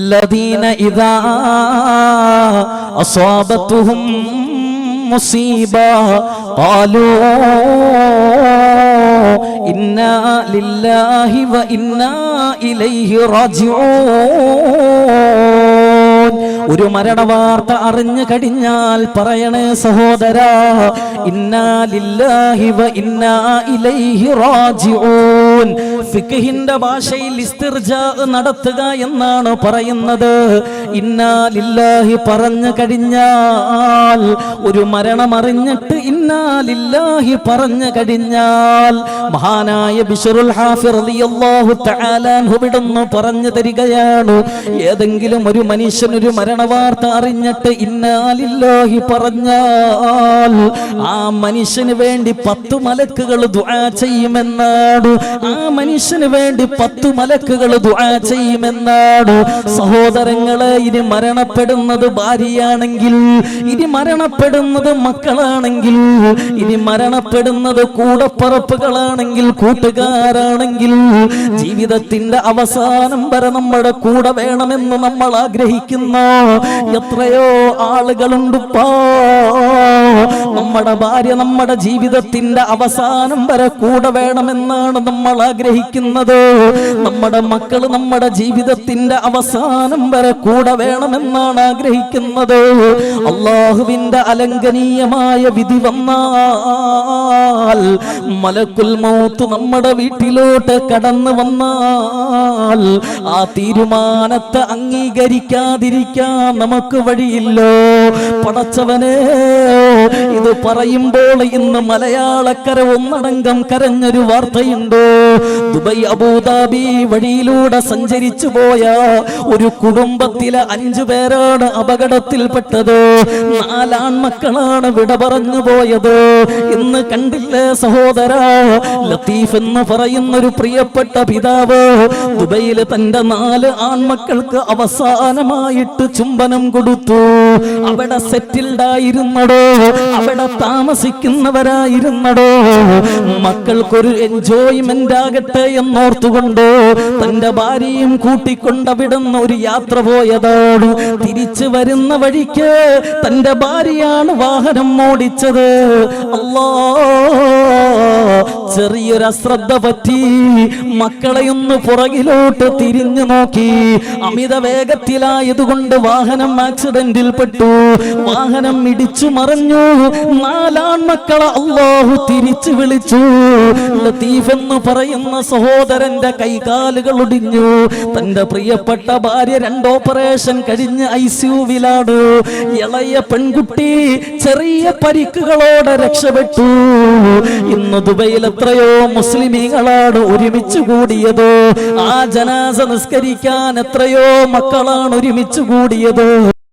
الذين إذا أصابتهم مصيبة قالوا إنا لله وإنا إليه راجعون. ഒരു മരണവാർത്ത അറിഞ്ഞു കഴിഞ്ഞാൽ പറയണേ സഹോദരാ, ഇന്നാ ലില്ലാഹി വ ഇന്നാ ഇലൈഹി റാജിഊൻ. ഫിഖ്ഹിന്റെ ഭാഷയിൽ ഇസ്തിർജാ നടത്തുക എന്നാണ് പറയുന്നത്. ഇന്നാ ലില്ലാഹി പറഞ്ഞു കഴിഞ്ഞാൽ, ഒരു മരണം അറിഞ്ഞിട്ട് ഇന്നാ ലില്ലാഹി പറഞ്ഞു കഴിഞ്ഞാൽ, മഹാനായ ബിശ്റുൽ ഹാഫി റളിയല്ലാഹു തആല അൻഹു വിടുന്നു പറഞ്ഞു തരികയാണ്, ഏതെങ്കിലും ഒരു മനുഷ്യൻ ഒരു മരണവാർത്ത അറിഞ്ഞിട്ട് ഇന്നാ ലില്ലാഹി പറഞ്ഞാൽ ആ മനുഷ്യന് വേണ്ടി 10 മലക്കുകൾ ദുആ ചെയ്യുമെന്നാണ്. ആ മനുഷ്യന് വേണ്ടി 10 മലക്കുകൾ ദുആ ചെയ്യുമെന്നാണ്. സഹോദരങ്ങളെ, ഇനി മരണപ്പെടുന്നത് ഭാര്യയാണെങ്കിൽ, ഇനി മരണപ്പെടുന്നത് മക്കളാണെങ്കിൽ, ഇനി മരണപ്പെടുന്നത് കൂടപ്പറപ്പുകളാണെങ്കിൽ, കൂട്ടുകാരാണെങ്കിൽ, ജീവിതത്തിന്റെ അവസാനം വരെ നമ്മുടെ കൂടെ വേണമെന്ന് നമ്മൾ ആഗ്രഹിക്കുന്ന എത്രയോ ആളുകളുണ്ടിപ്പോ. നമ്മുടെ ഭാര്യ നമ്മുടെ ജീവിതത്തിന്റെ അവസാനം വരെ കൂടെ വേണമെന്നാണ് നമ്മൾ ആഗ്രഹിക്കുന്നത്. നമ്മുടെ മക്കൾ നമ്മുടെ ജീവിതത്തിന്റെ അവസാനം വരെ കൂടെ വേണമെന്നാണ് ആഗ്രഹിക്കുന്നത്. അല്ലാഹുവിന്റെ അലംഘനീയമായ വിധി വന്നാൽ, മലക്കുൽ മൗത്ത് നമ്മുടെ വീട്ടിലോട്ട് കടന്നു വന്നാൽ, ആ തീരുമാനത്തെ അംഗീകരിക്കാതിരിക്കാൻ നമുക്ക് വഴിയില്ലോ. പടച്ചവനെ, ഇത് പറയുമ്പോൾ ഇന്ന് മലയാളക്കര ഒന്നടങ്കം കരഞ്ഞൊരു വാർത്തയുണ്ട്. ദുബൈ അബൂദാബി വഴിയിലൂടെ സഞ്ചരിച്ചു പോയ ഒരു കുടുംബത്തിലെ 5 പേരാണ് അപകടത്തിൽപ്പെട്ടത്. 4 ആൺമക്കളാണ് വിട പറഞ്ഞു പോയത്. ഇന്ന് കണ്ടില്ലേ സഹോദരാ, ലത്തീഫ് എന്ന് പറയുന്ന ഒരു പ്രിയപ്പെട്ട പിതാവ് ദുബൈയിൽ തന്റെ 4 ആൺമക്കൾക്ക് അവസാനമായിട്ട് ചുംബനം കൊടുത്തു. അവിടെ സെറ്റിൽഡ് ആയിരുന്നടോ, അവിടെ താമസിക്കുന്നവരായിരുന്നടോ. മക്കൾക്കൊരു എൻജോയ്മെന്റ് ആകട്ടെ എന്നോർത്തുകൊണ്ട് തന്റെ ഭാര്യയും കൂട്ടിക്കൊണ്ട് അവിടുന്ന് ഒരു യാത്ര പോയതാണ്. തിരിച്ചു വരുന്ന വഴിക്ക് തന്റെ ഭാര്യയാണ് വാഹനം ഓടിച്ചത്. അല്ലാ, ചെറിയൊരു അശ്രദ്ധ പറ്റി. മക്കളെയൊന്ന് പുറകിലോട്ട് തിരിഞ്ഞു നോക്കി. അമിത വേഗത്തിലായതുകൊണ്ട് വാഹനം ആക്സിഡന്റിൽ പെട്ടു. വാഹനം ഇടിച്ചു മറിഞ്ഞു. 4 ആൺമക്കളെ അല്ലാഹു തിരിച്ചു വിളിച്ചു. ലത്തീഫ് എന്ന് പറയുന്ന സഹോദരന്റെ കൈകാലുകൾ ഒടിഞ്ഞു. തന്റെ പ്രിയപ്പെട്ട ഭാര്യ 2 ഓപ്പറേഷൻ കഴിഞ്ഞ് ICUവിലാണ്. ഇളയ പെൺകുട്ടി ചെറിയ പരിക്കുകളോടെ രക്ഷപ്പെട്ടു. ഇന്ന് ദുബൈയിൽ എത്രയോ മുസ്ലിമീങ്ങളാണ് ഒരുമിച്ച് കൂടിയത്. ആ ജനാസ നിസ്കരിക്കാൻ എത്രയോ മക്കളാണ് ഒരുമിച്ച് കൂടിയത്.